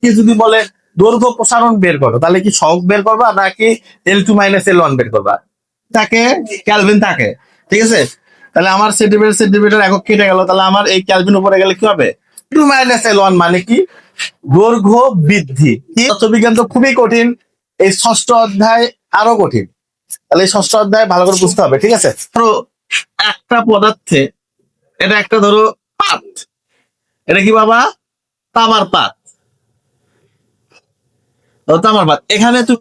কি যদি বলে দৈর্ঘ্য প্রসারণ বের করো, তাহলে কি সহগ বের করবা নাকি L2 - L1 বের করবা? তাকে ক্যালভিন থাকে, ঠিক আছে। তাহলে আমার সেন্টিমিটার একক কেটে গেল, তাহলে আমার এই ক্যালভিন উপরে গেলে কি হবে? 2 - L1 মানে কি? দৈর্ঘ্য বৃদ্ধি। কি তত্ত্ববিজ্ঞান তো খুবই কঠিন, এই ষষ্ঠ অধ্যায় আরো কঠিন। তাহলে এই ষষ্ঠ অধ্যায় ভালো করে বুঝতে হবে, ঠিক আছে। ধরো একটা পদার্থে, এটা একটা ধরো পাত, এটা কি বাবা? তামার পাত। তামার পাত, এখানে তো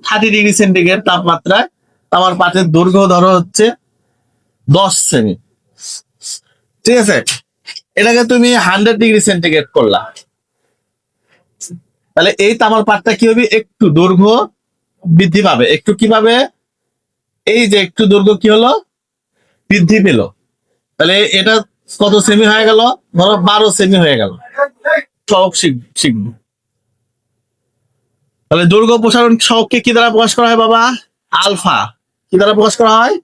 30°C তাপমাত্রায় তামার পাতের দৈর্ঘ্য ধরো হচ্ছে 10 সেমি, ঠিক আছে। এটাকে তুমি 100°C করলা, তাহলে এই তামার পাতটা কি হবে? একটু দৈর্ঘ্য বৃদ্ধি পাবে। একটু কি পাবে? এই যে একটু দৈর্ঘ্য কি হলো? বৃদ্ধি পেল। তাহলে এটা কত সেমি হয়ে গেল? ধরো 12 সেমি হয়ে গেল। সহগ শিখবো। তাহলে দৈর্ঘ্য প্রসারণ সহগকে কি দ্বারা প্রকাশ করা হয় বাবা? আলফা। কি দ্বারা প্রকাশ করা হয়?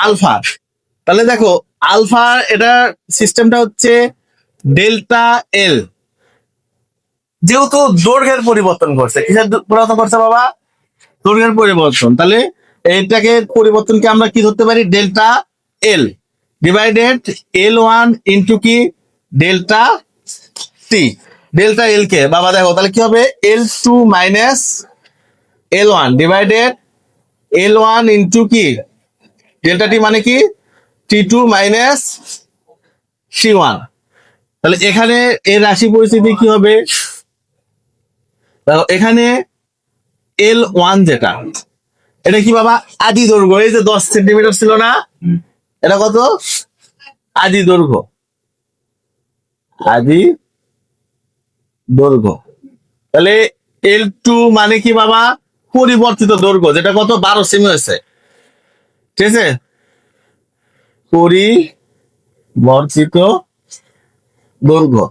আলফা। তাহলে দেখো আলফা, এটা সিস্টেমটা হচ্ছে ডেল্টা এল। যেহেতু দৈর্ঘ্যের পরিবর্তন করছে, কিসের পরিবর্তন করছে বাবা? দৈর্ঘ্যের পরিবর্তন। তাহলে এইটাকে পরিবর্তনকে আমরা কি ধরতে পারি? Delta L divided L1 into কি? ডেল্টা টি। ডেল্টা এল কে বাবা দেখো তাহলে কি হবে? L2 - L1 divided L1 into কি? ডেল্টা টি মানে কি? T2 - C1। তাহলে এখানে এর রাশি পরিস্থিতি কি হবে? দেখো এখানে L1 যেটা, এটা কি বাবা? আদি দৈর্ঘ্য। এই যে 10 সেন্টিমিটার ছিল না, এটা কত? আদি দৈর্ঘ্য। আদি দৈর্ঘ্য। তাহলে L2 মানে কি বাবা? পরিবর্তিত দৈর্ঘ্য, যেটা কত? 12 সেমি হয়েছে, ঠিক আছে। পরিবর্তিত দৈর্ঘ্য,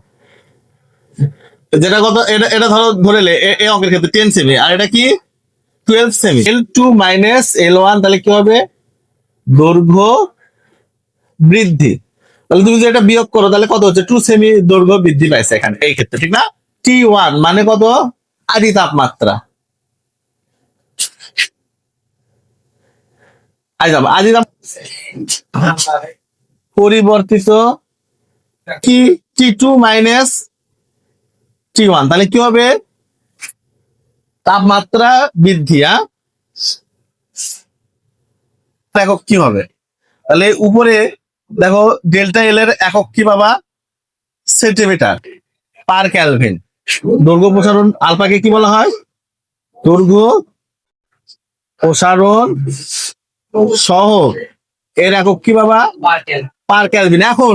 যেটা কত? এটা ধরো ধরে এই অঙ্কের ক্ষেত্রে 10 সেমি, আর এটা কি? 12 সেমি। L2 - L1 তাহলে কি হবে? দৈর্ঘ্য বৃদ্ধি। তাহলে তুমি যদি এটা বিয়োগ করো তাহলে কত হচ্ছে? 2 সেমি দৈর্ঘ্য বৃদ্ধি পাইছে এখানে, এই ক্ষেত্রে, ঠিক না? T1 মানে কত? আদি তাপমাত্রা। আদি পরিবর্তিত কি? T2 - T1 তাহলে কি হবে? তাপমাত্রা বৃদ্ধি। একক কি হবে? তাহলে উপরে দেখো ডেল্টা এল এর একক কি বাবা? সেন্টিমিটার পার ক্যালভিন। দৈর্ঘ্য প্রসারণ আলফাকে কি বলা হয়? দৈর্ঘ্য প্রসারণ সহগ এর একক কি বাবা? পার ক্যালভিন। এখন